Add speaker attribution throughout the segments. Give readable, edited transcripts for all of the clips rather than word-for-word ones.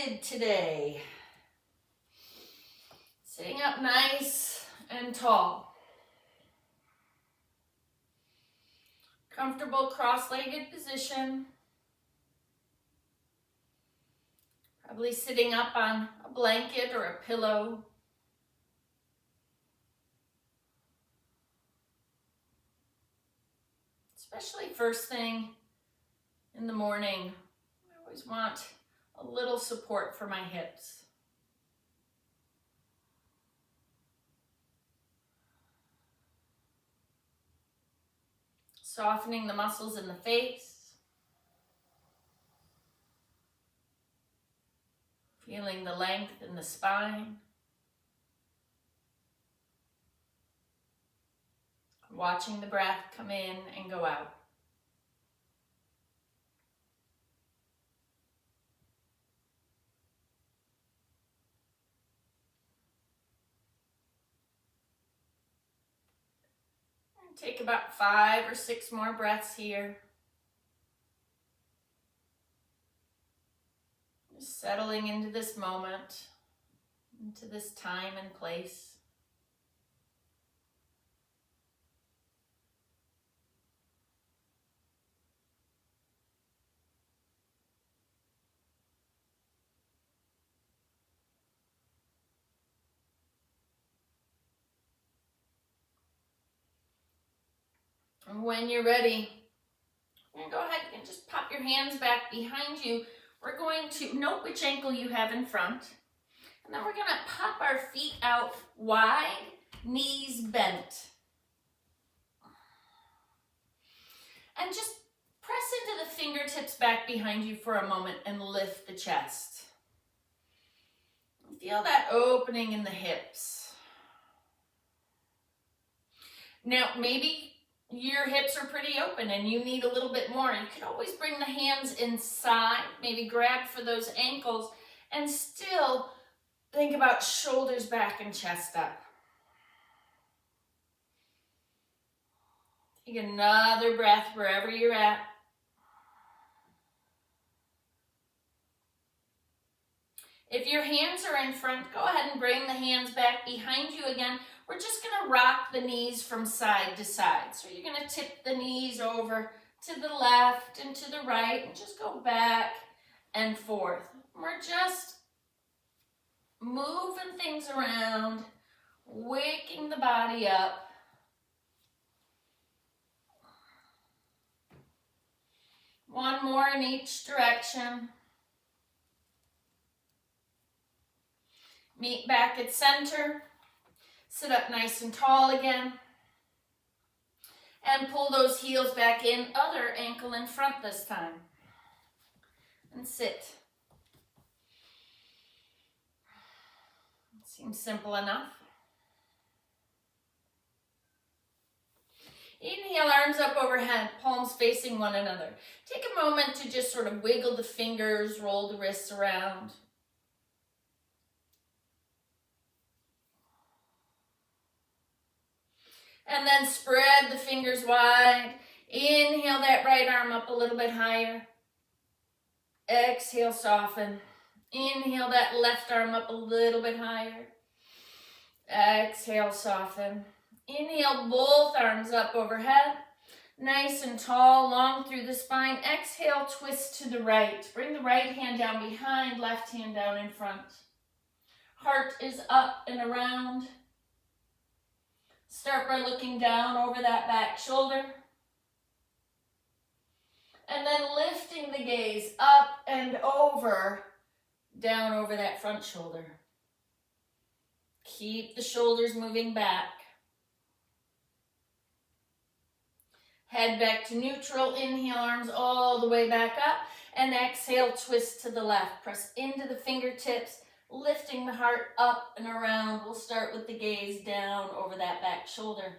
Speaker 1: seated today. Sitting up nice and tall. Comfortable cross-legged position. Probably sitting up on a blanket or a pillow. Especially first thing in the morning. I always want a little support for my hips. Softening the muscles in the face. Feeling the length in the spine. Watching the breath come in and go out. And take about 5 or 6 more breaths here. Just settling into this moment, into this time and place. And when you're ready, you're going to go ahead and just pop your hands back behind you. We're going to note which ankle you have in front. And then we're going to pop our feet out wide, knees bent. And just press into the fingertips back behind you for a moment and lift the chest. Feel that opening in the hips. Now, maybe your hips are pretty open and you need a little bit more. You can always bring the hands inside, maybe grab for those ankles, and still think about shoulders back and chest up. Take another breath wherever you're at. If your hands are in front, go ahead and bring the hands back behind you again. We're just going to rock the knees from side to side. So you're going to tip the knees over to the left and to the right and just go back and forth. We're just moving things around, waking the body up. One more in each direction. Meet back at center. Sit up nice and tall again. And pull those heels back in. Other ankle in front this time. And sit. Seems simple enough. Inhale, arms up overhead, palms facing one another. Take a moment to just sort of wiggle the fingers, roll the wrists around. And then spread the fingers wide. Inhale that right arm up a little bit higher. Exhale, soften. Inhale that left arm up a little bit higher. Exhale, soften. Inhale, both arms up overhead. Nice and tall, long through the spine. Exhale, twist to the right. Bring the right hand down behind, left hand down in front. Heart is up and around. Start by looking down over that back shoulder. And then lifting the gaze up and over, down over that front shoulder. Keep the shoulders moving back. Head back to neutral. Inhale, arms all the way back up. And exhale, twist to the left. Press into the fingertips. Lifting the heart up and around. We'll start with the gaze down over that back shoulder.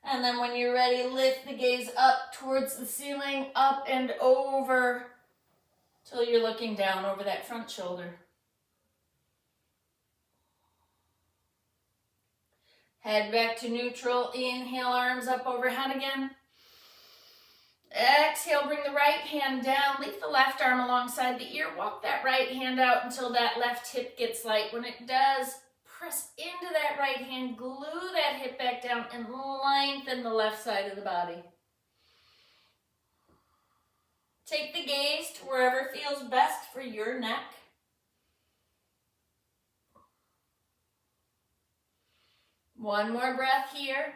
Speaker 1: And then when you're ready, lift the gaze up towards the ceiling, up and over, till you're looking down over that front shoulder. Head back to neutral. Inhale, arms up overhead again. Exhale, bring the right hand down. Leave the left arm alongside the ear. Walk that right hand out until that left hip gets light. When it does, press into that right hand, glue that hip back down, and lengthen the left side of the body. Take the gaze to wherever feels best for your neck. One more breath here.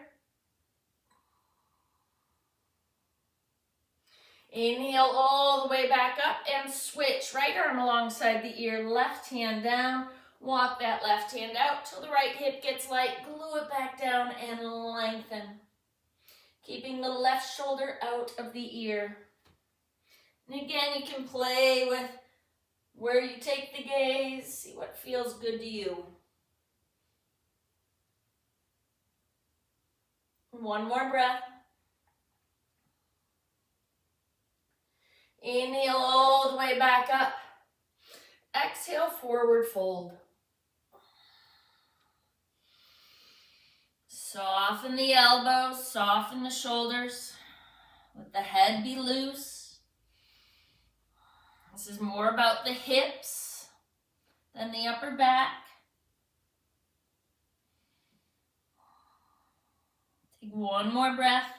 Speaker 1: Inhale all the way back up and switch. Right arm alongside the ear, left hand down. Walk that left hand out till the right hip gets light. Glue it back down and lengthen. Keeping the left shoulder out of the ear. And again, you can play with where you take the gaze. See what feels good to you. One more breath. Inhale all the way back up. Exhale, forward fold. Soften the elbows, soften the shoulders. Let the head be loose. This is more about the hips than the upper back. Take one more breath.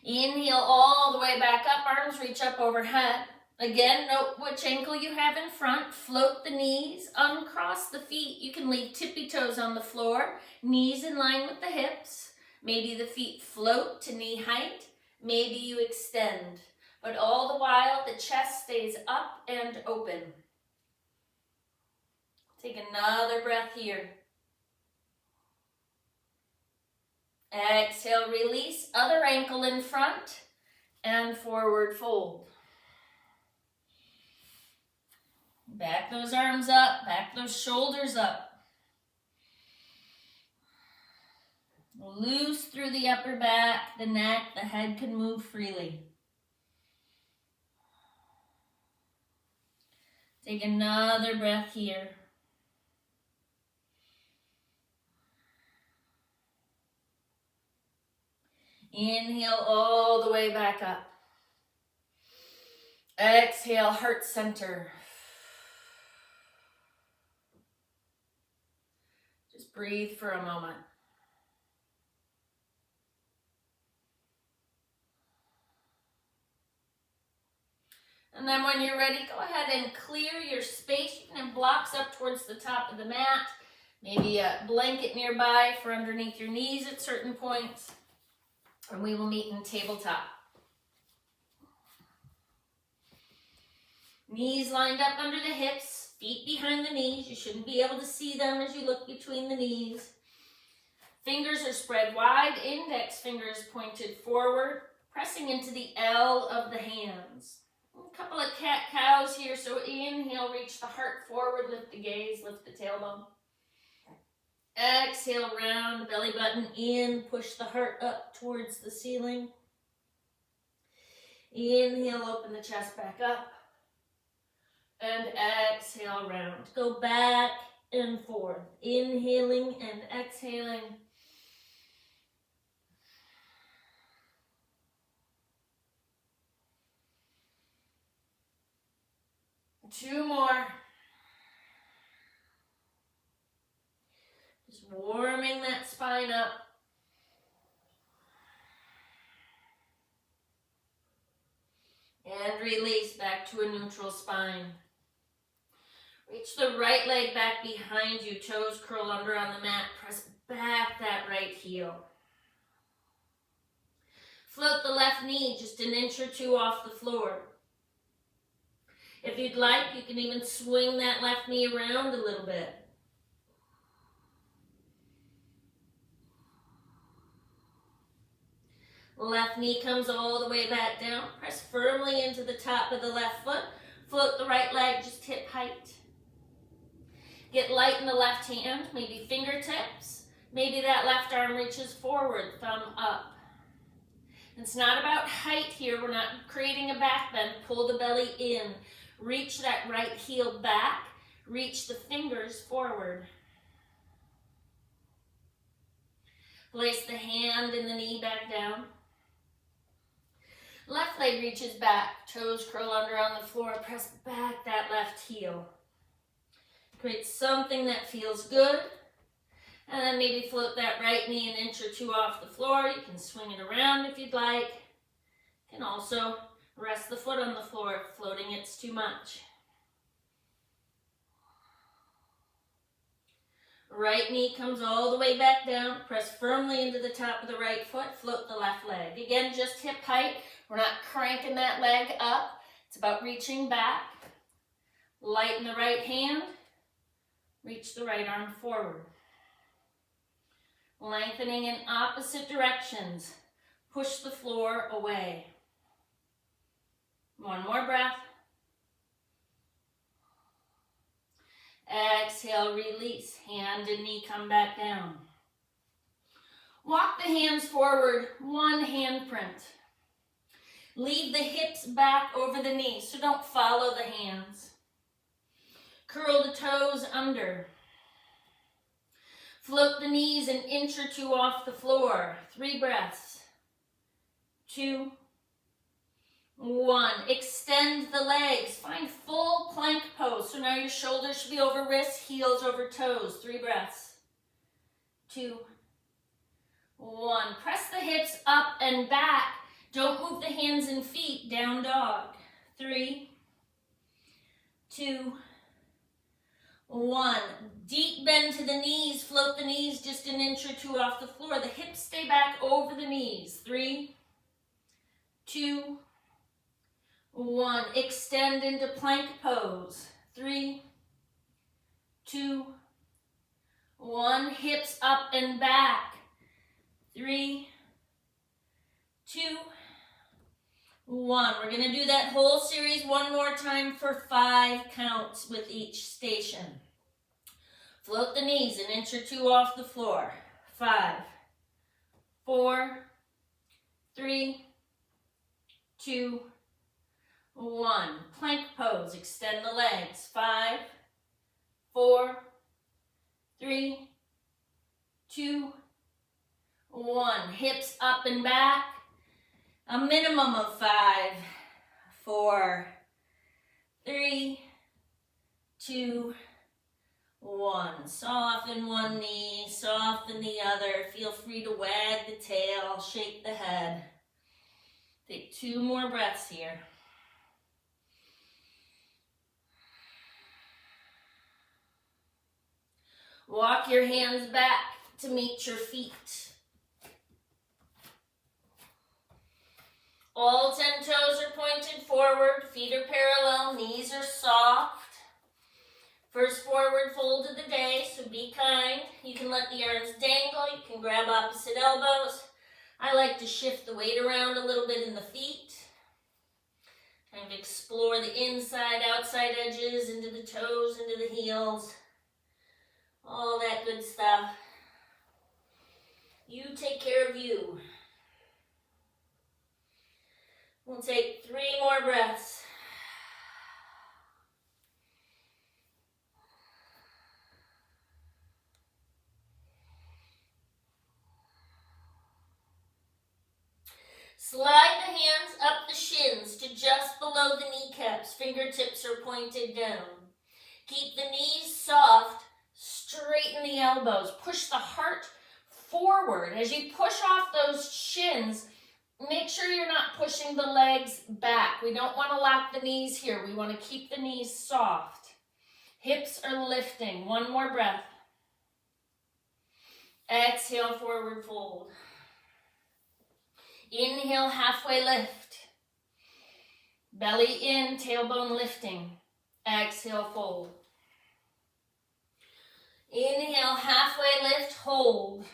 Speaker 1: Inhale all the way back up, arms reach up overhead. Again, note which ankle you have in front. Float the knees, uncross the feet. You can leave tippy toes on the floor, knees in line with the hips. Maybe the feet float to knee height. Maybe you extend. But all the while, the chest stays up and open. Take another breath here. Exhale, release, other ankle in front, and forward fold. Back those arms up, back those shoulders up. Loose through the upper back, the neck, the head can move freely. Take another breath here. Inhale all the way back up. Exhale, heart center. Just breathe for a moment. And then when you're ready, go ahead and clear your space. You can have blocks up towards the top of the mat. Maybe a blanket nearby for underneath your knees at certain points. And we will meet in tabletop. Knees lined up under the hips, feet behind the knees. You shouldn't be able to see them as you look between the knees. Fingers are spread wide, index fingers pointed forward, pressing into the L of the hands. A couple of cat-cows here, so inhale, reach the heart forward, lift the gaze, lift the tailbone. Exhale, round the belly button in, push the heart up towards the ceiling. Inhale, open the chest back up. And exhale, round. Go back and forth, inhaling and exhaling. Two more. Just warming that spine up. And release back to a neutral spine. Reach the right leg back behind you. Toes curl under on the mat. Press back that right heel. Float the left knee just an inch or two off the floor. If you'd like, you can even swing that left knee around a little bit. Left knee comes all the way back down. Press firmly into the top of the left foot. Float the right leg just hip height. Get light in the left hand, maybe fingertips. Maybe that left arm reaches forward, thumb up. It's not about height here. We're not creating a back bend. Pull the belly in. Reach that right heel back. Reach the fingers forward. Place the hand and the knee back down. Left leg reaches back, toes curl under on the floor, press back that left heel. Create something that feels good, and then maybe float that right knee an inch or two off the floor. You can swing it around if you'd like. You can also rest the foot on the floor if floating it's too much. Right knee comes all the way back down. Press firmly into the top of the right foot. Float the left leg. Again, just hip height. We're not cranking that leg up. It's about reaching back. Lighten the right hand. Reach the right arm forward. Lengthening in opposite directions. Push the floor away. One more breath. Exhale, release. Hand and knee come back down. Walk the hands forward, one handprint. Leave the hips back over the knees, so don't follow the hands. Curl the toes under. Float the knees an inch or two off the floor. 3 breaths. 2, 1. Extend the legs. Find full plank pose. So now your shoulders should be over wrists, heels over toes. 3 breaths. 2, 1. Press the hips up and back. Don't move the hands and feet. Down dog. 3, 2, 1. Deep bend to the knees. Float the knees just an inch or two off the floor. The hips stay back over the knees. 3, 2, 1. Extend into plank pose. 3, 2, 1. Hips up and back. 3, 2, 1. We're going to do that whole series one more time for 5 counts with each station. Float the knees an inch or two off the floor. 5, 4, 3, 2, 1. Plank pose. Extend the legs. 5, 4, 3, 2, 1. Hips up and back. A minimum of 5, 4, 3, 2, 1. Soften one knee, soften the other. Feel free to wag the tail, shake the head. Take 2 more breaths here. Walk your hands back to meet your feet. All 10 toes are pointed forward, feet are parallel, knees are soft. First forward fold of the day, so be kind. You can let the arms dangle, you can grab opposite elbows. I like to shift the weight around a little bit in the feet. Kind of explore the inside, outside edges, into the toes, into the heels. All that good stuff. You take care of you. We'll take 3 more breaths. Slide the hands up the shins to just below the kneecaps. Fingertips are pointed down. Keep the knees soft. Straighten the elbows. Push the heart forward. As you push off those shins, make sure you're not pushing the legs back. We don't want to lock the knees here. We want to keep the knees soft. Hips are lifting. 1 more breath. Exhale, forward fold. Inhale, halfway lift. Belly in, tailbone lifting. Exhale, fold. Inhale, halfway lift, hold.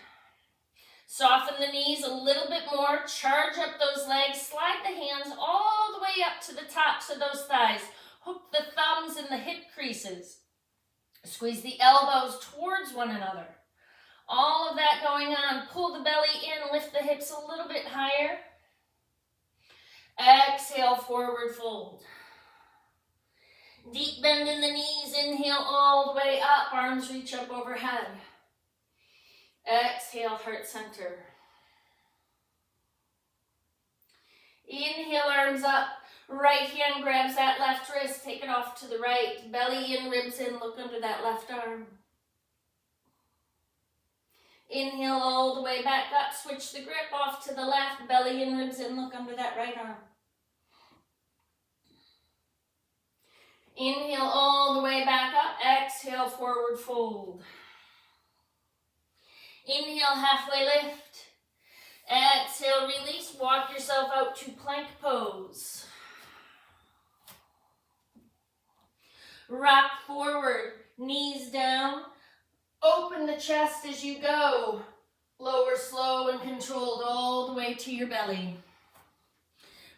Speaker 1: Soften the knees a little bit more. Charge up those legs. Slide the hands all the way up to the tops of those thighs. Hook the thumbs in the hip creases. Squeeze the elbows towards one another. All of that going on. Pull the belly in. Lift the hips a little bit higher. Exhale, forward fold. Deep bend in the knees. Inhale all the way up. Arms reach up overhead. Exhale, heart center. Inhale, arms up. Right hand grabs that left wrist. Take it off to the right. Belly in, ribs in. Look under that left arm. Inhale all the way back up. Switch the grip off to the left. Belly in, ribs in. Look under that right arm. Inhale all the way back up. Exhale, forward fold. Inhale, halfway lift. Exhale, release. Walk yourself out to plank pose. Rock forward, knees down. Open the chest as you go. Lower slow and controlled all the way to your belly.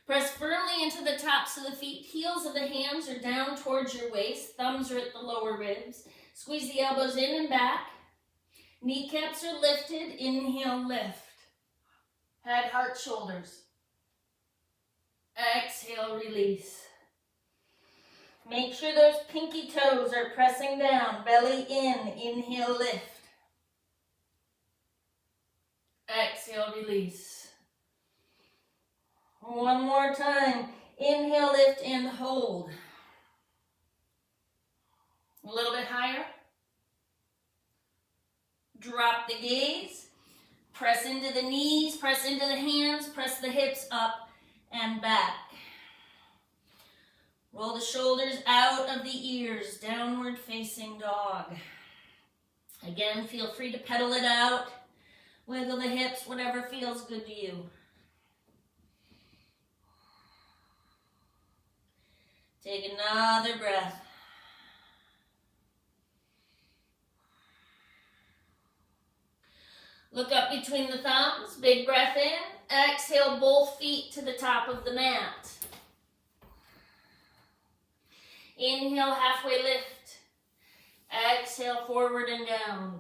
Speaker 1: Press firmly into the tops of the feet. Heels of the hands are down towards your waist. Thumbs are at the lower ribs. Squeeze the elbows in and back. Kneecaps are lifted. Inhale, lift. Head, heart, shoulders. Exhale, release. Make sure those pinky toes are pressing down. Belly in. Inhale, lift. Exhale, release. One more time. Inhale, lift, and hold. A little bit higher. Drop the gaze. Press into the knees, press into the hands, press the hips up and back. Roll the shoulders out of the ears, downward facing dog. Again, feel free to pedal it out. Wiggle the hips, whatever feels good to you. Take another breath. Look up between the thumbs, big breath in. Exhale, both feet to the top of the mat. Inhale, halfway lift. Exhale, forward and down.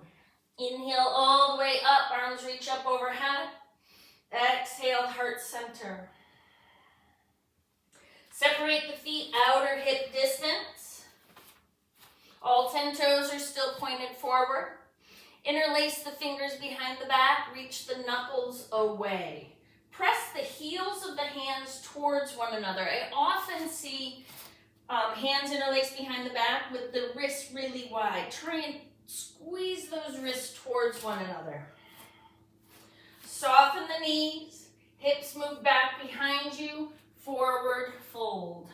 Speaker 1: Inhale all the way up, arms reach up overhead. Exhale, heart center. Separate the feet outer hip distance. All 10 toes are still pointed forward. Interlace the fingers behind the back, reach the knuckles away. Press the heels of the hands towards one another. I often see hands interlaced behind the back with the wrists really wide. Try and squeeze those wrists towards one another. Soften the knees, hips move back behind you, forward fold.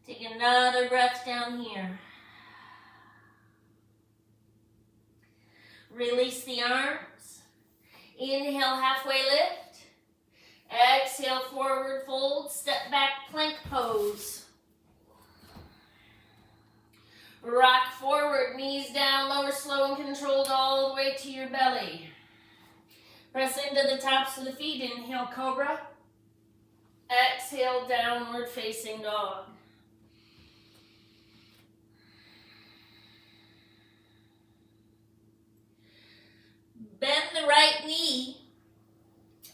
Speaker 1: Take another breath down here. Release the arms. Inhale, halfway lift. Exhale, forward fold. Step back, plank pose. Rock forward, knees down, lower slow and controlled all the way to your belly. Press into the tops of the feet. Inhale, cobra. Exhale, downward facing dog. Bend the right knee.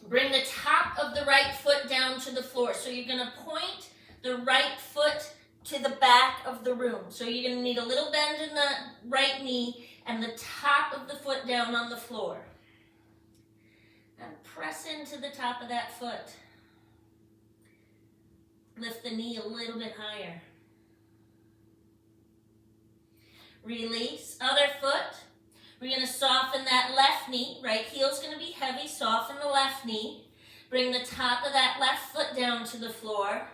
Speaker 1: Bring the top of the right foot down to the floor. So you're going to point the right foot to the back of the room. So you're going to need a little bend in the right knee and the top of the foot down on the floor. And press into the top of that foot. Lift the knee a little bit higher. Release. Other foot. We're going to soften that left knee. Right heel's going to be heavy. Soften the left knee. Bring the top of that left foot down to the floor.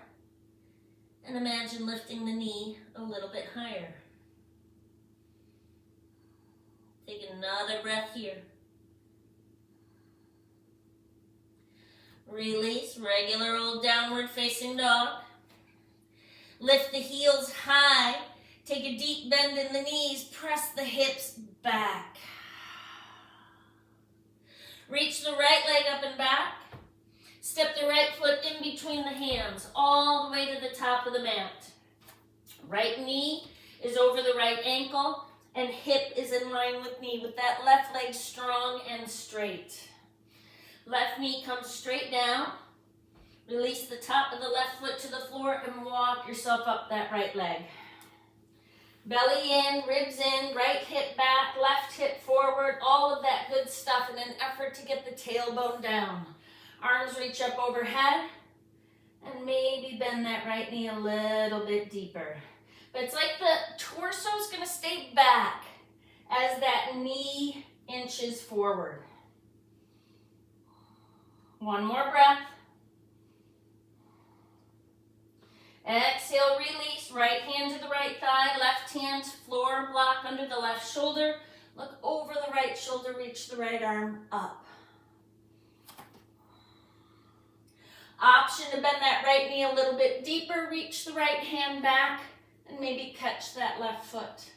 Speaker 1: And imagine lifting the knee a little bit higher. Take another breath here. Release. Regular old downward facing dog. Lift the heels high. Take a deep bend in the knees. Press the hips back. Reach the right leg up and back. Step the right foot in between the hands, all the way to the top of the mat. Right knee is over the right ankle, and hip is in line with knee, with that left leg strong and straight. Left knee comes straight down. Release the top of the left foot to the floor and walk yourself up that right leg. Belly in, ribs in, right hip back, left hip forward, all of that good stuff in an effort to get the tailbone down. Arms reach up overhead, and maybe bend that right knee a little bit deeper. But it's like the torso is going to stay back as that knee inches forward. One more breath. Exhale, release, right hand to the right thigh, left hand floor block under the left shoulder. Look over the right shoulder, reach the right arm up. Option to bend that right knee a little bit deeper, reach the right hand back, and maybe catch that left foot.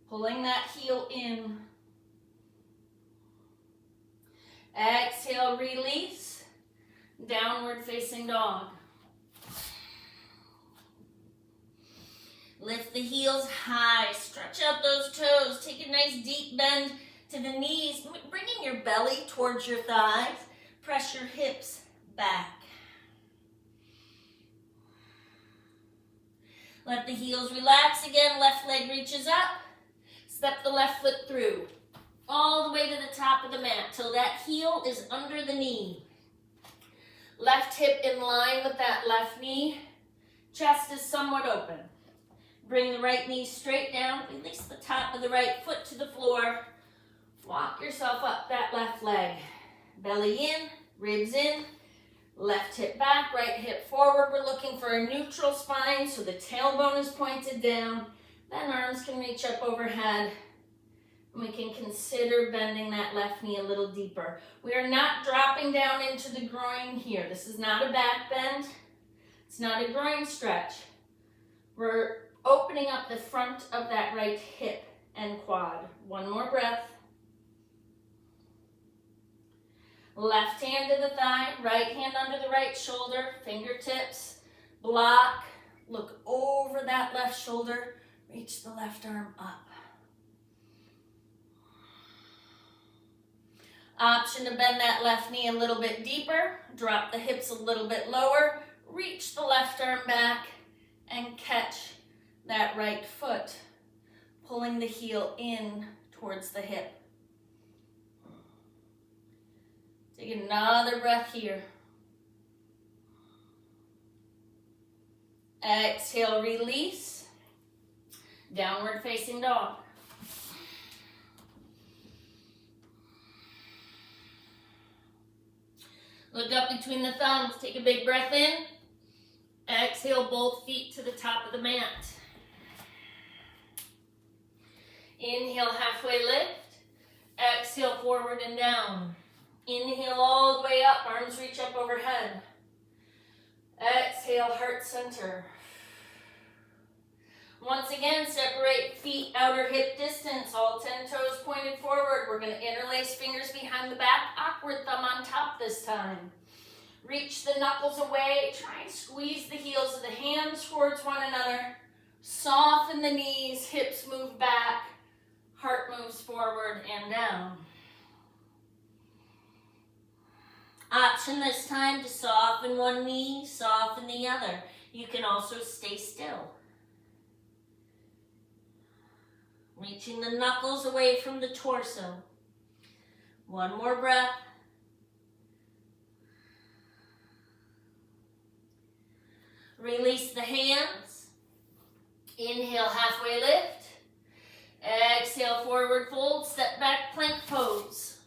Speaker 1: Pulling that heel in. Exhale, release. Downward facing dog. Lift the heels high, stretch out those toes, take a nice deep bend to the knees, bringing your belly towards your thighs, press your hips back. Let the heels relax again, left leg reaches up, step the left foot through, all the way to the top of the mat till that heel is under the knee. Left hip in line with that left knee. Chest is somewhat open. Bring the right knee straight down. Release the top of the right foot to the floor. Walk yourself up that left leg. Belly in, ribs in. Left hip back, right hip forward. We're looking for a neutral spine so the tailbone is pointed down. Then arms can reach up overhead. We can consider bending that left knee a little deeper. We are not dropping down into the groin here. This is not a back bend. It's not a groin stretch. We're opening up the front of that right hip and quad. One more breath. Left hand to the thigh, right hand under the right shoulder, fingertips, block. Look over that left shoulder, reach the left arm up. Option to bend that left knee a little bit deeper, drop the hips a little bit lower, reach the left arm back, and catch that right foot, pulling the heel in towards the hip. Take another breath here. Exhale, release. Downward facing dog. Look up between the thumbs. Take a big breath in. Exhale, both feet to the top of the mat. Inhale, halfway lift. Exhale, forward and down. Inhale all the way up. Arms reach up overhead. Exhale, heart center. Once again, separate feet outer hip distance, all 10 toes pointed forward. We're going to interlace fingers behind the back, awkward thumb on top this time. Reach the knuckles away, try and squeeze the heels of the hands towards one another. Soften the knees, hips move back, heart moves forward and down. Option this time to soften one knee, soften the other. You can also stay still. Reaching the knuckles away from the torso. One more breath. Release the hands. Inhale, halfway lift. Exhale, forward fold, step back, plank pose.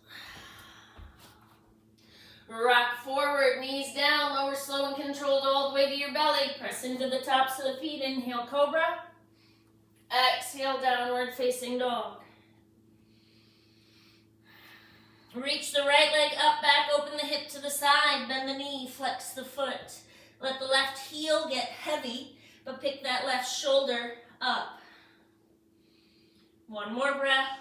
Speaker 1: Rock forward, knees down, lower slow and controlled all the way to your belly. Press into the tops of the feet, inhale, cobra. Exhale, downward facing dog. Reach the right leg up, back, open the hip to the side, bend the knee, flex the foot. Let the left heel get heavy, but pick that left shoulder up. One more breath.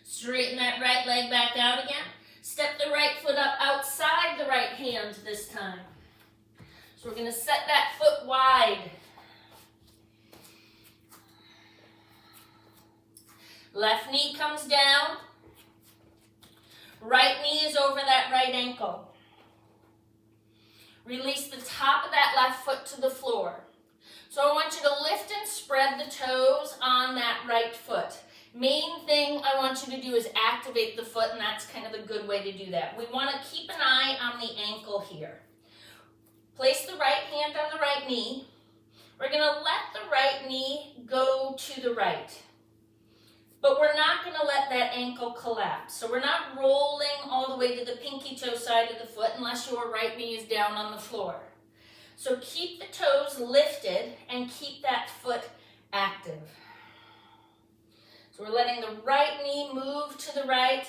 Speaker 1: Straighten that right leg back out again. Step the right foot up outside the right hand this time. So we're going to set that foot wide. Left knee comes down. Right knee is over that right ankle. Release the top of that left foot to the floor. So I want you to lift and spread the toes on that right foot. Main thing I want you to do is activate the foot, and that's kind of a good way to do that. We want to keep an eye on the ankle here. Place the right hand on the right knee. We're going to let the right knee go to the right. But we're not going to let that ankle collapse. So we're not rolling all the way to the pinky toe side of the foot unless your right knee is down on the floor. So keep the toes lifted and keep that foot active. So we're letting the right knee move to the right.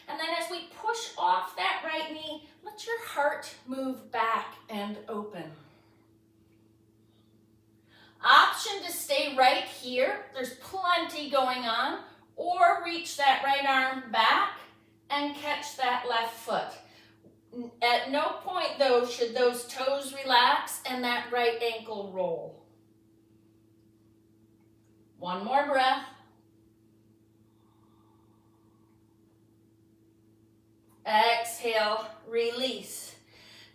Speaker 1: And then as we push off that right knee, let your heart move back and open. Option to stay right here. There's plenty going on. Or reach that right arm back and catch that left foot. At no point, though, should those toes relax and that right ankle roll. One more breath. Exhale, release.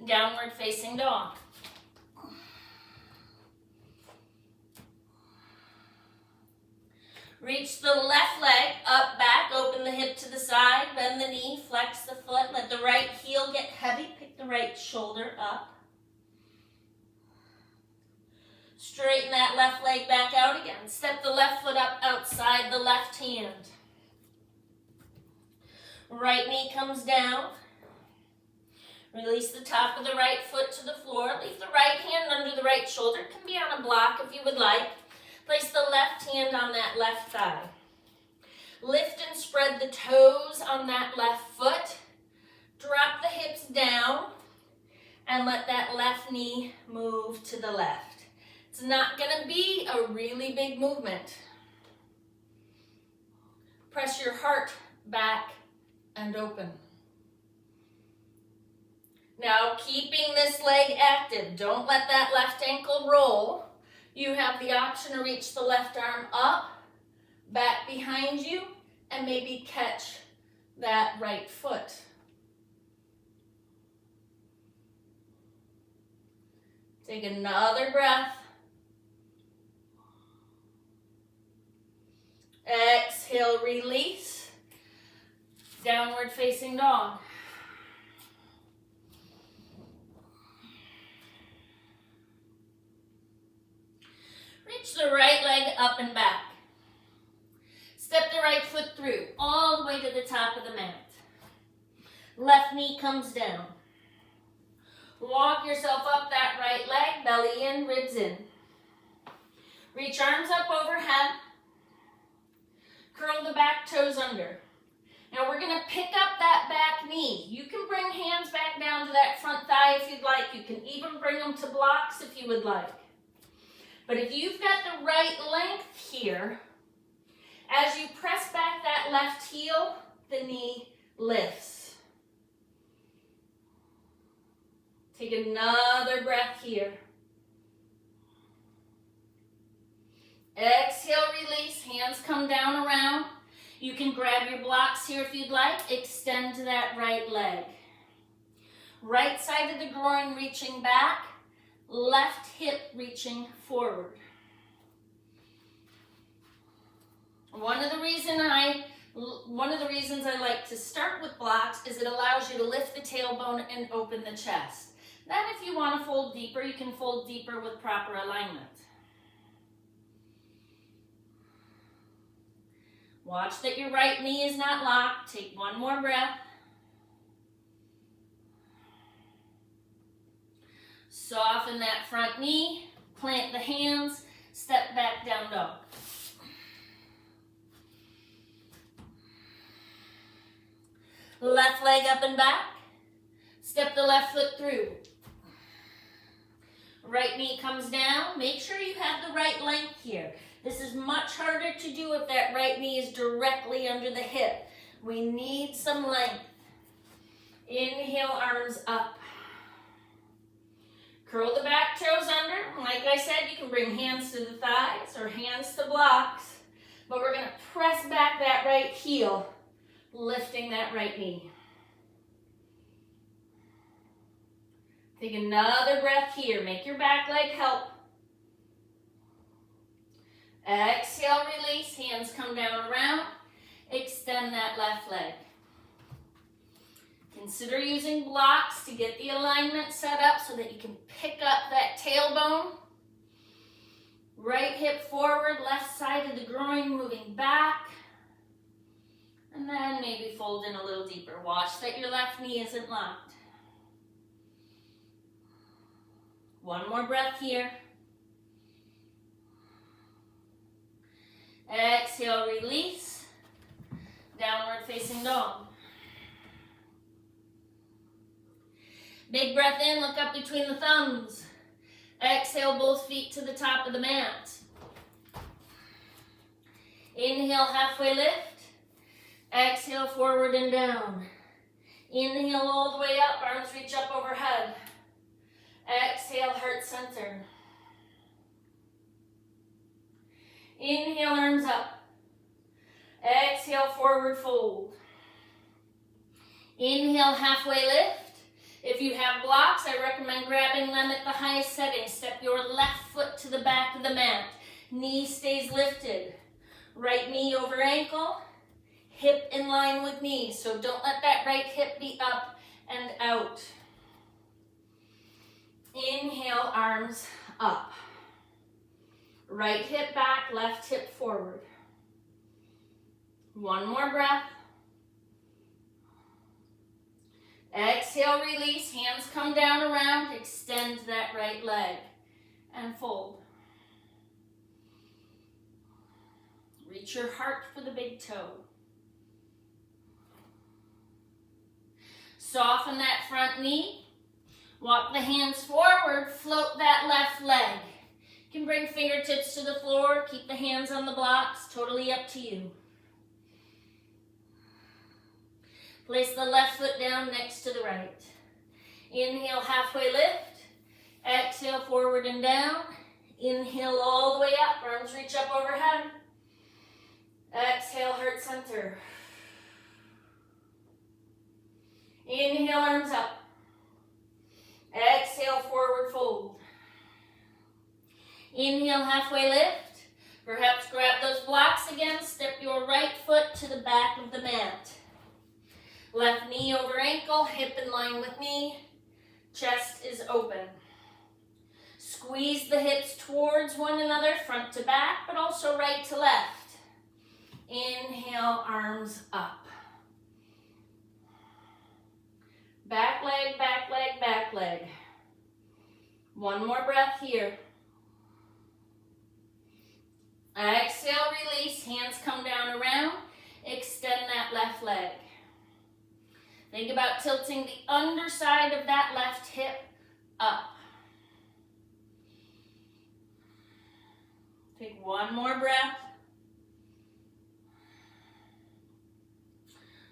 Speaker 1: Downward facing dog. Reach the left leg up, back, open the hip to the side, bend the knee, flex the foot, let the right heel get heavy, pick the right shoulder up. Straighten that left leg back out again. Step the left foot up outside the left hand. Right knee comes down. Release the top of the right foot to the floor. Leave the right hand under the right shoulder. It can be on a block if you would like. Place the left hand on that left thigh. Lift and spread the toes on that left foot. Drop the hips down and let that left knee move to the left. It's not going to be a really big movement. Press your heart back and open. Now, keeping this leg active, don't let that left ankle roll. You have the option to reach the left arm up, back behind you, and maybe catch that right foot. Take another breath. Exhale, release. Downward facing dog. Reach the right leg up and back. Step the right foot through, all the way to the top of the mat. Left knee comes down. Walk yourself up that right leg, belly in, ribs in. Reach arms up overhead. Curl the back toes under. Now we're going to pick up that back knee. You can bring hands back down to that front thigh if you'd like. You can even bring them to blocks if you would like. But if you've got the right length here, as you press back that left heel, the knee lifts. Take another breath here. Exhale, release. Hands come down around. You can grab your blocks here if you'd like. Extend to that right leg. Right side of the groin reaching back. Left hip reaching forward. One of the reasons I like to start with blocks is it allows you to lift the tailbone and open the chest. Then if you want to fold deeper, you can fold deeper with proper alignment. Watch that your right knee is not locked. Take one more breath. Soften that front knee, plant the hands, step back down dog. Left leg up and back. Step the left foot through. Right knee comes down. Make sure you have the right length here. This is much harder to do if that right knee is directly under the hip. We need some length. Inhale, arms up. Curl the back toes under. Like I said, you can bring hands to the thighs or hands to blocks. But we're going to press back that right heel, lifting that right knee. Take another breath here. Make your back leg help. Exhale, release. Hands come down around. Extend that left leg. Consider using blocks to get the alignment set up so that you can pick up that tailbone. Right hip forward, left side of the groin moving back. And then maybe fold in a little deeper. Watch that your left knee isn't locked. One more breath here. Exhale, release. Downward facing dog. Big breath in, look up between the thumbs. Exhale, both feet to the top of the mat. Inhale, halfway lift. Exhale, forward and down. Inhale all the way up, arms reach up overhead. Exhale, heart center. Inhale, arms up. Exhale, forward fold. Inhale, halfway lift. If you have blocks, I recommend grabbing them at the highest setting. Step your left foot to the back of the mat. Knee stays lifted. Right knee over ankle. Hip in line with knee. So don't let that right hip be up and out. Inhale, arms up. Right hip back, left hip forward. One more breath. Exhale, release, hands come down around, extend that right leg and fold. Reach your heart for the big toe. Soften that front knee. Walk the hands forward, float that left leg. You can bring fingertips to the floor, keep the hands on the blocks, totally up to you. Place the left foot down next to the right. Inhale, halfway lift. Exhale, forward and down. Inhale all the way up, arms reach up overhead. Exhale, heart center. Inhale, arms up. Exhale, forward fold. Inhale, halfway lift. Perhaps grab those blocks again. Step your right foot to the back of the mat. Left knee over ankle, hip in line with knee. Chest is open. Squeeze the hips towards one another, front to back, but also right to left. Inhale, arms up. Back leg, back leg, back leg. One more breath here. Exhale, release, hands come down around. Extend that left leg. Think about tilting the underside of that left hip up. Take one more breath.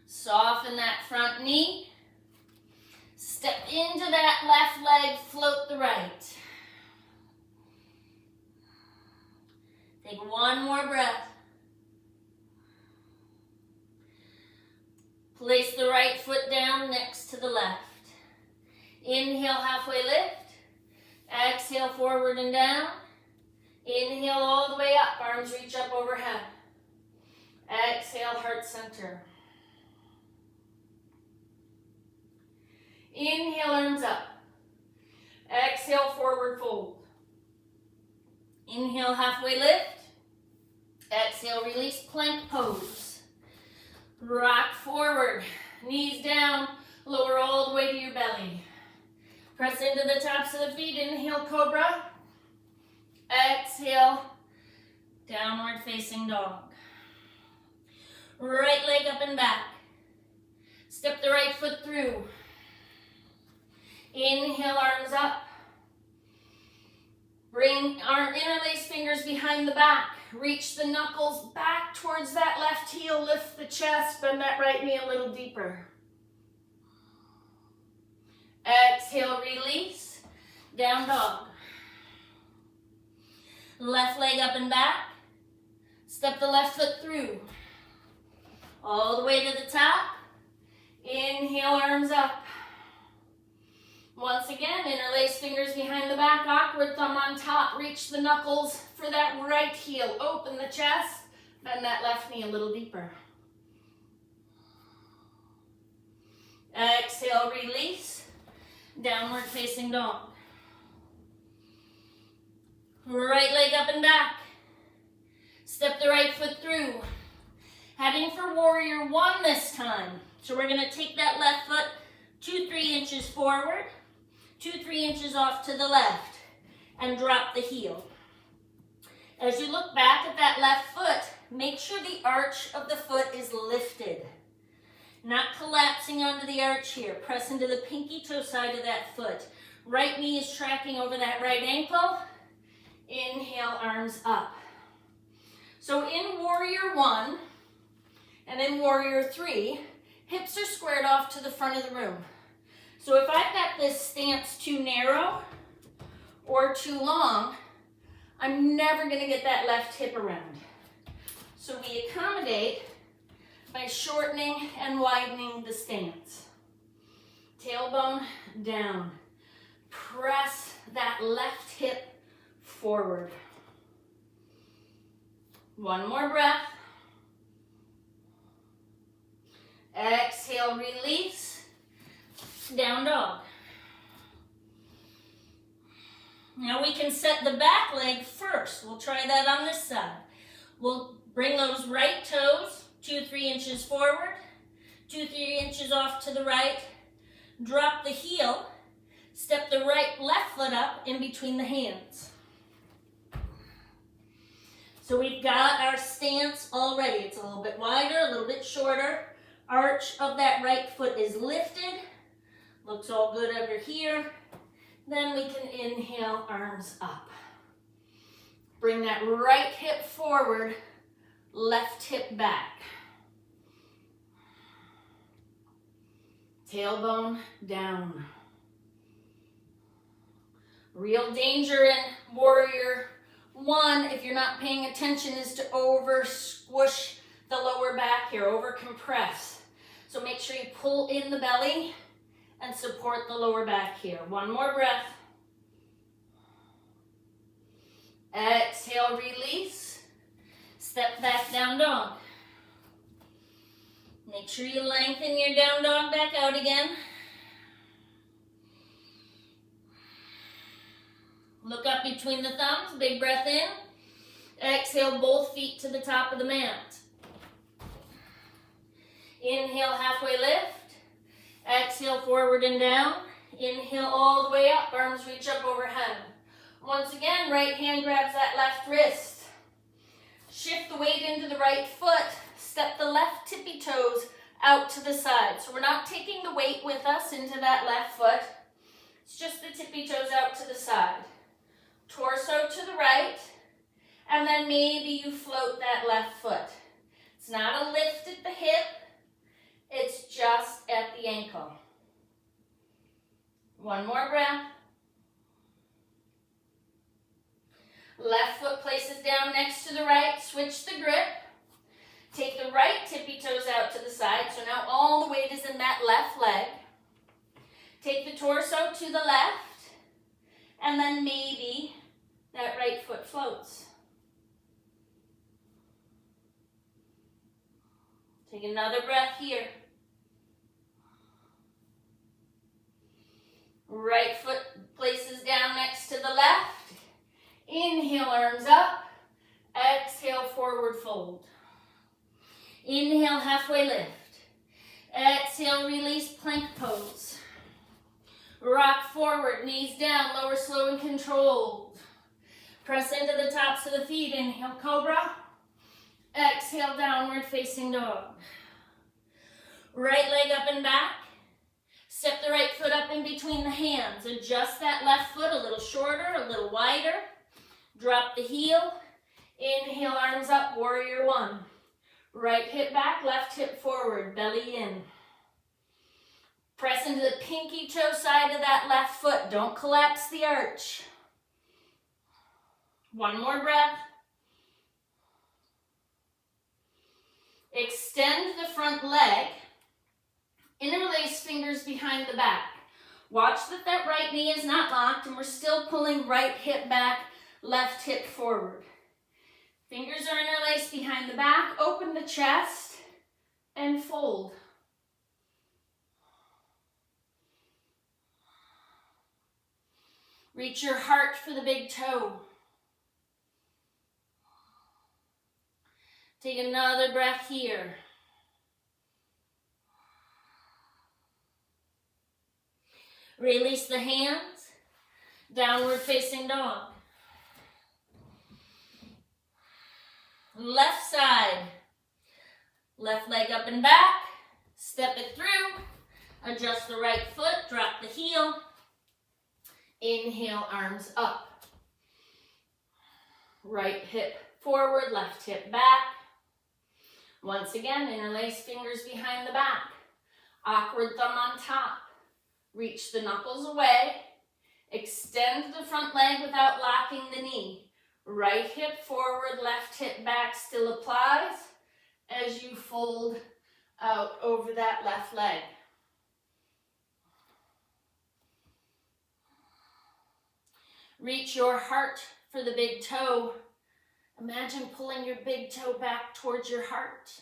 Speaker 1: Soften that front knee. Step into that left leg, float the right. Take one more breath. Place the right foot down next to the left. Inhale, halfway lift. Exhale, forward and down. Inhale all the way up, arms reach up overhead. Exhale, heart center. Inhale, arms up. Exhale, forward fold. Inhale, halfway lift. Exhale, release, plank pose. Rock forward, knees down, lower all the way to your belly. Press into the tops of the feet, inhale, cobra. Exhale, downward facing dog. Right leg up and back. Step the right foot through. Inhale, arms up. Bring our interlace fingers behind the back. Reach the knuckles back towards that left heel. Lift the chest. Bend that right knee a little deeper. Exhale, release. Down dog. Left leg up and back. Step the left foot through. All the way to the top. Inhale, arms up. Once again, interlace fingers behind the back, awkward thumb on top, reach the knuckles for that right heel, open the chest, bend that left knee a little deeper. Exhale, release, downward facing dog. Right leg up and back, step the right foot through, heading for warrior one this time. So we're gonna take that left foot 2-3 inches forward, 2-3 inches off to the left, and drop the heel. As you look back at that left foot, make sure the arch of the foot is lifted. Not collapsing onto the arch here. Press into the pinky toe side of that foot. Right knee is tracking over that right ankle. Inhale, arms up. So in warrior one and in warrior three, hips are squared off to the front of the room. So if I've got this stance too narrow or too long, I'm never going to get that left hip around. So we accommodate by shortening and widening the stance. Tailbone down. Press that left hip forward. One more breath. Exhale, release. Down dog. Now we can set the back leg first. We'll try that on this side. We'll bring those right toes 2-3 inches forward, 2-3 inches off to the right. Drop the heel. Step the left foot up in between the hands. So we've got our stance already. It's a little bit wider, a little bit shorter. Arch of that right foot is lifted. Looks all good over here. Then we can inhale, arms up. Bring that right hip forward, left hip back. Tailbone down. Real danger in warrior one, if you're not paying attention, is to over squish the lower back here, over compress. So make sure you pull in the belly and support the lower back here. One more breath. Exhale, release. Step back, down dog. Make sure you lengthen your down dog back out again. Look up between the thumbs, big breath in. Exhale, both feet to the top of the mat. Inhale, halfway lift. Exhale, forward and down. Inhale all the way up, arms reach up overhead. Once again, right hand grabs that left wrist. Shift the weight into the right foot. Step the left tippy toes out to the side. So we're not taking the weight with us into that left foot. It's just the tippy toes out to the side. Torso to the right, and then maybe you float that left foot. It's not a lift at the hip, it's just at the ankle. One more breath. Left foot places down next to the right, switch the grip. Take the right tippy toes out to the side, so now all the weight is in that left leg. Take the torso to the left, and then maybe that right foot floats. Take another breath here. Right foot places down next to the left. Inhale, arms up. Exhale, forward fold. Inhale, halfway lift. Exhale, release, plank pose. Rock forward, knees down, lower slow and controlled. Press into the tops of the feet. Inhale, cobra. Exhale, downward facing dog. Right leg up and back. Step the right foot up in between the hands. Adjust that left foot a little shorter, a little wider. Drop the heel. Inhale, arms up, warrior one. Right hip back, left hip forward, belly in. Press into the pinky toe side of that left foot. Don't collapse the arch. One more breath. Extend the front leg. Interlace fingers behind the back. Watch that that right knee is not locked and we're still pulling right hip back, left hip forward. Fingers are interlaced behind the back, open the chest and fold. Reach your heart for the big toe. Take another breath here. Release the hands, downward facing dog. Left side, left leg up and back, step it through, adjust the right foot, drop the heel, inhale, arms up. Right hip forward, left hip back. Once again, interlace fingers behind the back, awkward thumb on top. Reach the knuckles away, extend the front leg without locking the knee. Right hip forward, left hip back still applies as you fold out over that left leg. Reach your heart for the big toe. Imagine pulling your big toe back towards your heart.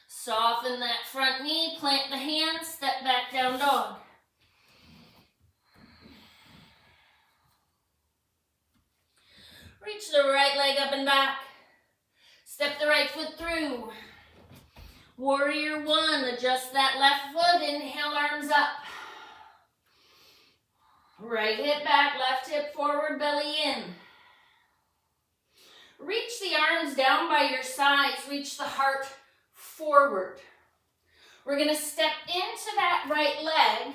Speaker 1: Soften that front knee, plant the hands, step back down dog. Reach the right leg up and back. Step the right foot through. Warrior one, adjust that left foot, inhale, arms up. Right hip back, left hip forward, belly in. Reach the arms down by your sides, reach the heart forward. We're going to step into that right leg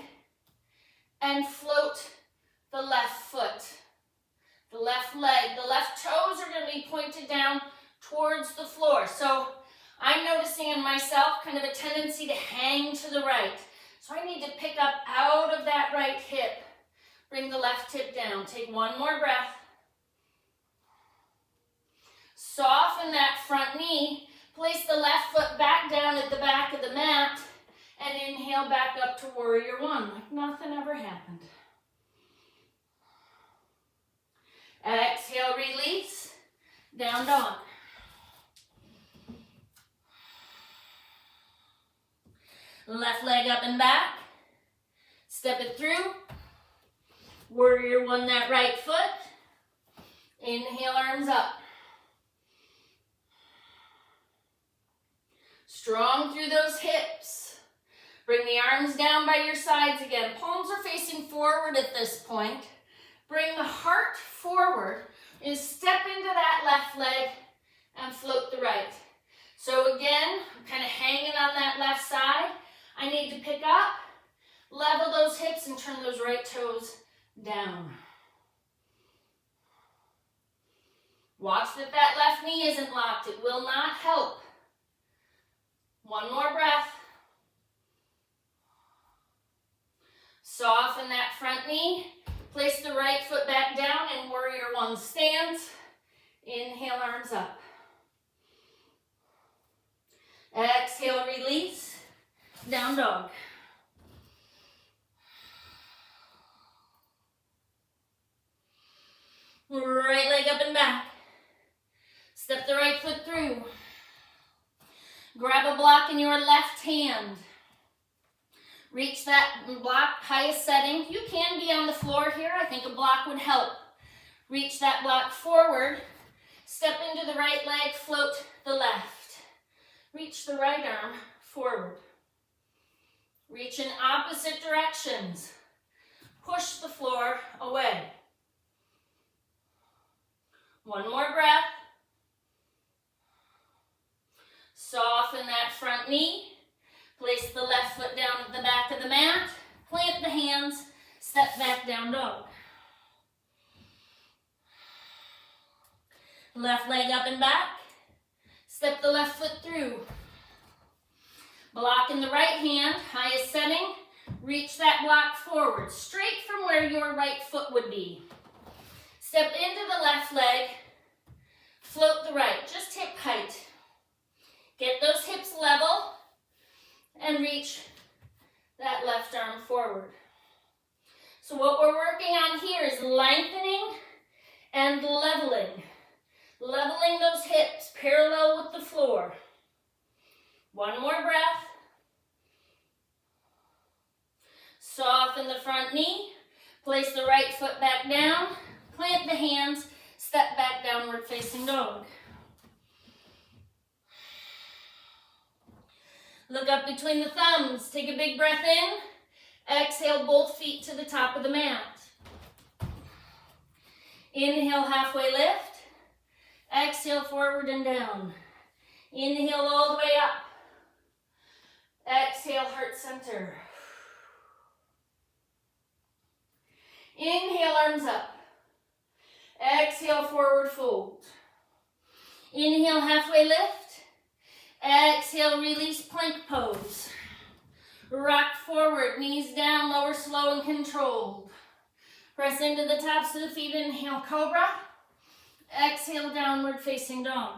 Speaker 1: and float the left foot. The left leg, the left toes are going to be pointed down towards the floor. So I'm noticing in myself kind of a tendency to hang to the right. So I need to pick up out of that right hip. Bring the left hip down. Take one more breath. Soften that front knee. Place the left foot back down at the back of the mat and inhale back up to warrior one like nothing ever happened. Exhale, release, down dog. Left leg up and back. Step it through. Warrior one, that right foot. Inhale, arms up. Strong through those hips. Bring the arms down by your sides again. Palms are facing forward at this point. Bring the heart forward and step into that left leg and float the right. So again, I'm kind of hanging on that left side. I need to pick up, level those hips and turn those right toes down. Watch that that left knee isn't locked. It will not help. One more breath. Soften that front knee. Place the right foot back down and warrior one stands. Inhale, arms up. Exhale, release. Down dog. Right leg up and back. Step the right foot through. Grab a block in your left hand. Reach that block, highest setting. You can be on the floor here. I think a block would help. Reach that block forward. Step into the right leg, float the left. Reach the right arm forward. Reach in opposite directions. Push the floor away. One more breath. Soften that front knee. Place the left foot down at the back of the mat. Plant the hands. Step back down dog. Left leg up and back. Step the left foot through. Block in the right hand, highest setting. Reach that block forward, straight from where your right foot would be. Step into the left leg. Float the right, just hip height. Get those hips level and bring those hips parallel with the floor. One more breath. Soften the front knee. Place the right foot back down. Plant the hands. Step back, downward facing dog. Look up between the thumbs. Take a big breath in. Exhale, both feet to the top of the mat. Inhale, halfway lift. Exhale, forward and down. Inhale all the way up. Exhale, heart center. Inhale, arms up. Exhale, forward fold. Inhale, halfway lift. Exhale, release plank pose. Rock forward, knees down, lower slow and controlled. Press into the tops of the feet, inhale, cobra. Exhale, downward facing dog.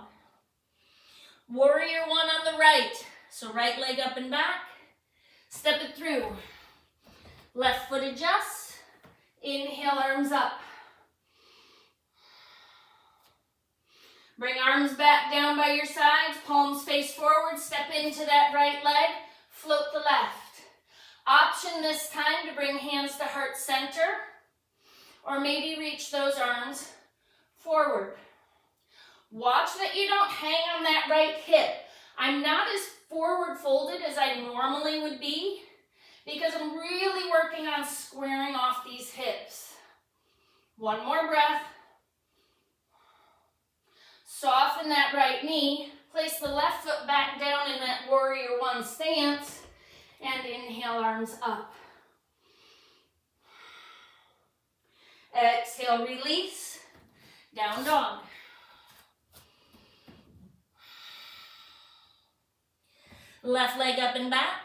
Speaker 1: Warrior one on the right. So right leg up and back. Step it through. Left foot adjusts. Inhale, arms up. Bring arms back down by your sides. Palms face forward. Step into that right leg. Float the left. Option this time to bring hands to heart center. Or maybe reach those arms forward. Watch that you don't hang on that right hip. I'm not as forward folded as I normally would be because I'm really working on squaring off these hips. One more breath. Soften that right knee. Place the left foot back down in that warrior one stance and inhale, arms up. Exhale, release, down dog. Left leg up and back.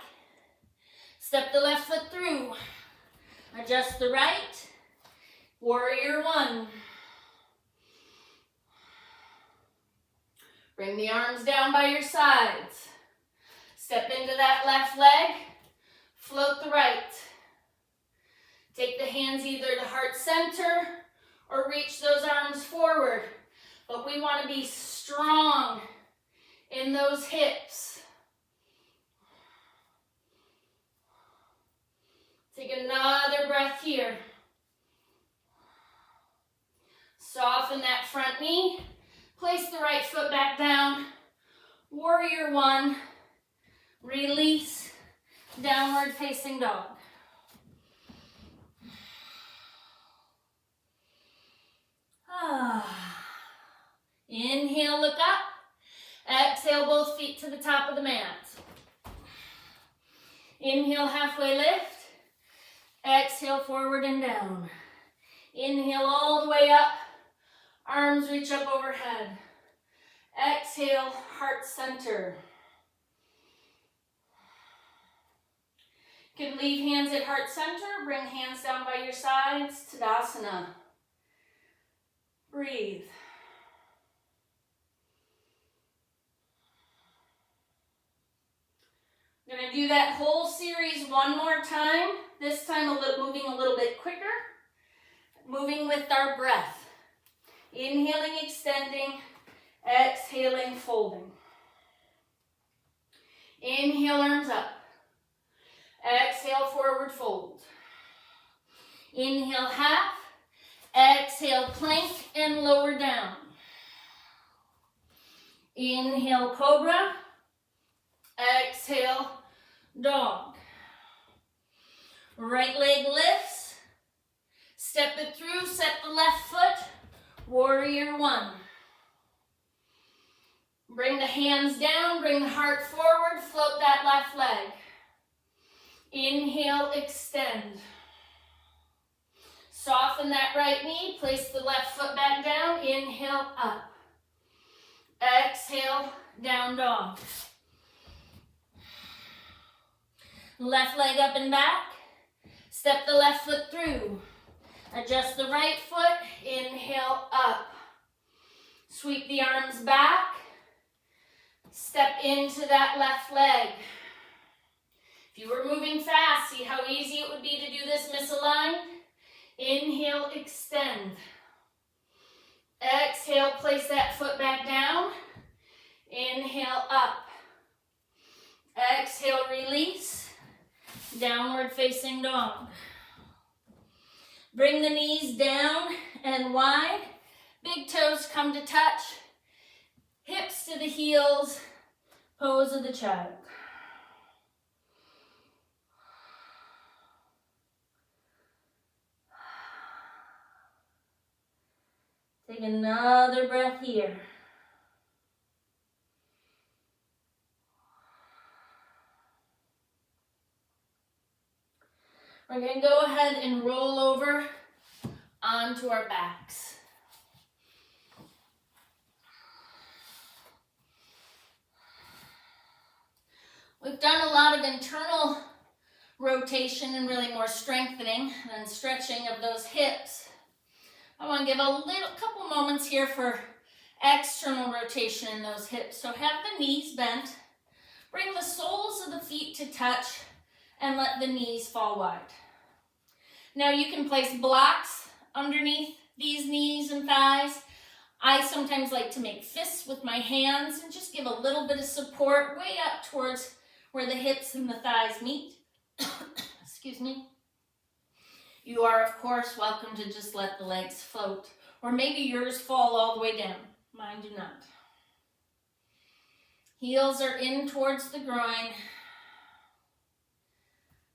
Speaker 1: Step the left foot through. Adjust the right. Warrior one. Bring the arms down by your sides. Step into that left leg. Float the right. Take the hands either to heart center or reach those arms forward. But we want to be strong in those hips. Take another breath here. Soften that front knee. Place the right foot back down. Warrior one. Release. Downward facing dog. Inhale, look up. Exhale, both feet to the top of the mat. Inhale, halfway lift. Exhale, forward and down. Inhale all the way up. Arms reach up overhead. Exhale, heart center. You can leave hands at heart center. Bring hands down by your sides. Tadasana. Breathe. I'm going to do that whole series one more time. This time moving a little bit quicker. Moving with our breath. Inhaling, extending. Exhaling, folding. Inhale, arms up. Exhale, forward fold. Inhale, half. Exhale, plank and lower down. Inhale, cobra. Exhale, dog. Right leg lifts. Step it through, set the left foot. Warrior one. Bring the hands down, bring the heart forward, float that left leg. Inhale, extend. Soften that right knee, place the left foot back down, inhale, up. Exhale, down dog. Left leg up and back. Step the left foot through. Adjust the right foot, inhale, up. Sweep the arms back. Step into that left leg. If you were moving fast, see how easy it would be to do this misaligned? Inhale, extend. Exhale, place that foot back down. Inhale, up. Exhale, release. Downward facing dog. Bring the knees down and wide. Big toes come to touch. Hips to the heels. Pose of the child. Take another breath here. We're going to go ahead and roll over onto our backs. We've done a lot of internal rotation and really more strengthening and stretching of those hips. I want to give a couple moments here for external rotation in those hips. So have the knees bent. Bring the soles of the feet to touch and let the knees fall wide. Now you can place blocks underneath these knees and thighs. I sometimes like to make fists with my hands and just give a little bit of support way up towards where the hips and the thighs meet. Excuse me. You are, of course, welcome to just let the legs float, or maybe yours fall all the way down. Mine do not. Heels are in towards the groin,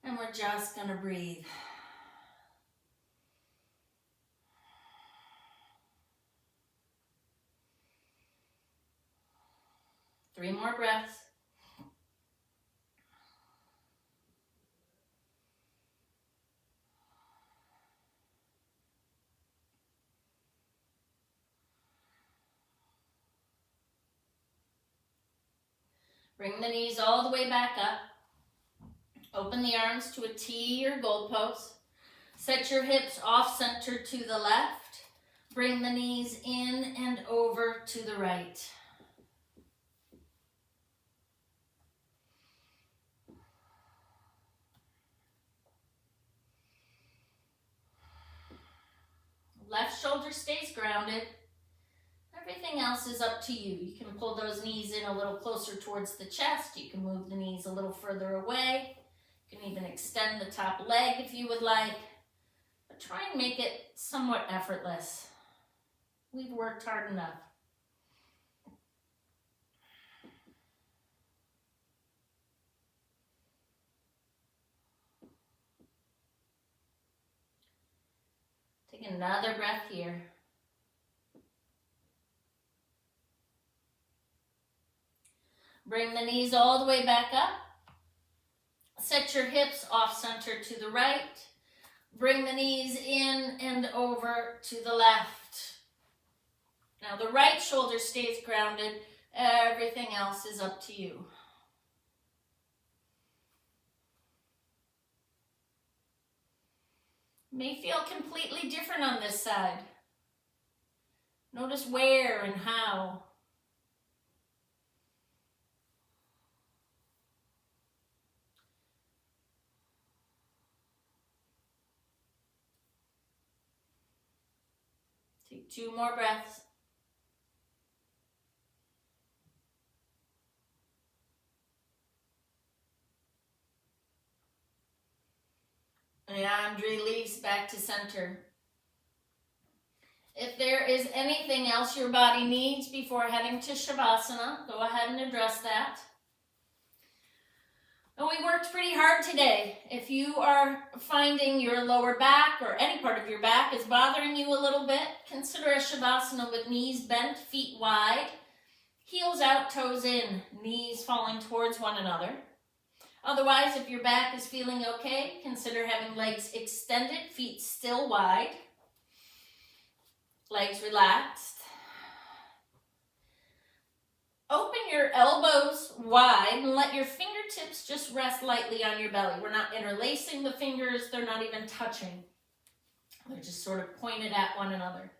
Speaker 1: and we're just going to breathe. Three more breaths. Bring the knees all the way back up. Open the arms to a T or goalpost. Set your hips off center to the left. Bring the knees in and over to the right. Left shoulder stays grounded. Everything else is up to you. You can pull those knees in a little closer towards the chest. You can move the knees a little further away. You can even extend the top leg if you would like. But try and make it somewhat effortless. We've worked hard enough. Take another breath here. Bring the knees all the way back up. Set your hips off center to the right. Bring the knees in and over to the left. Now the right shoulder stays grounded. Everything else is up to you. May feel completely different on this side. Notice where and how. Take 2 more breaths. And release back to center. If there is anything else your body needs before heading to Shavasana, go ahead and address that. And we worked pretty hard today. If you are finding your lower back or any part of your back is bothering you a little bit, consider a Shavasana with knees bent, feet wide, heels out, toes in, knees falling towards one another. Otherwise, if your back is feeling okay, consider having legs extended, feet still wide, legs relaxed. Open your elbows wide and let your fingertips just rest lightly on your belly. We're not interlacing the fingers, they're not even touching. They're just sort of pointed at one another.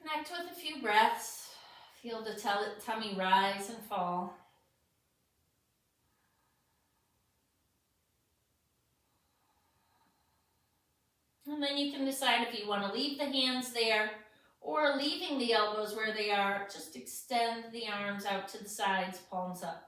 Speaker 1: Connect with a few breaths. Feel the tummy rise and fall. And then you can decide if you want to leave the hands there or leaving the elbows where they are. Just extend the arms out to the sides, palms up.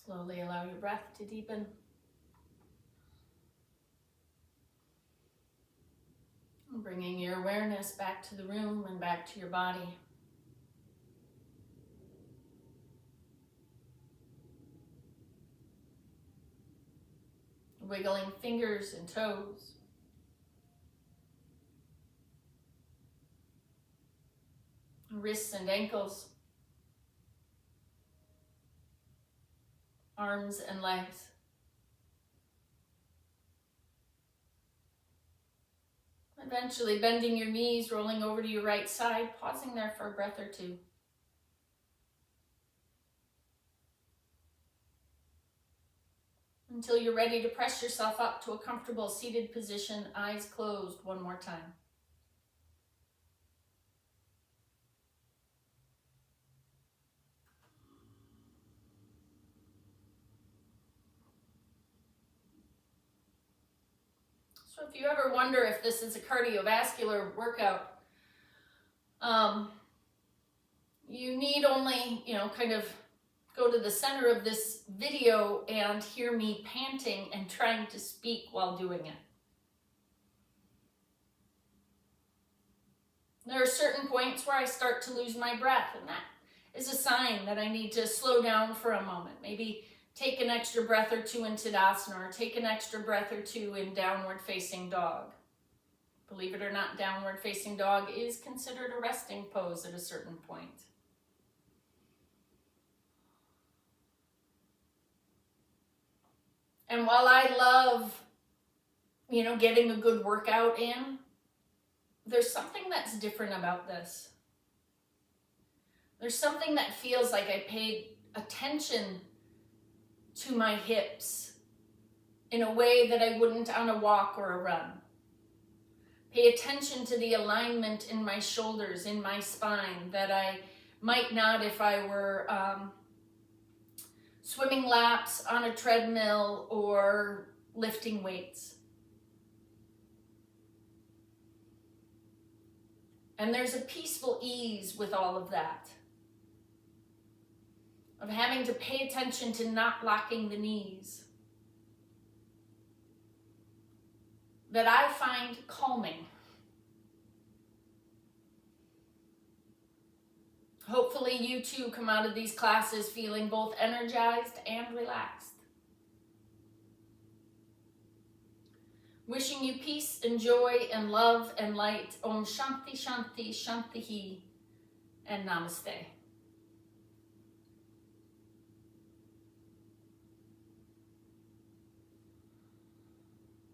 Speaker 1: Slowly allow your breath to deepen. Bringing your awareness back to the room and back to your body. Wiggling fingers and toes. Wrists and ankles. Arms and legs. Eventually bending your knees, rolling over to your right side, pausing there for a breath or two. Until you're ready to press yourself up to a comfortable seated position, eyes closed one more time. So if you ever wonder if this is a cardiovascular workout, you need only, kind of go to the center of this video and hear me panting and trying to speak while doing it. There are certain points where I start to lose my breath, and that is a sign that I need to slow down for a moment. Maybe Take an extra breath or two in Tadasana, or take an extra breath or two in downward facing dog. Believe it or not, downward facing dog is considered a resting pose at a certain point. And while I love, getting a good workout in, there's something that's different about this. There's something that feels like I paid attention to my hips in a way that I wouldn't on a walk or a run. Pay attention to the alignment in my shoulders, in my spine, that I might not if I were swimming laps on a treadmill or lifting weights. And there's a peaceful ease with all of that, of having to pay attention to not locking the knees, that I find calming. Hopefully you too come out of these classes feeling both energized and relaxed. Wishing you peace and joy and love and light. Om Shanti Shanti Shanti, and Namaste.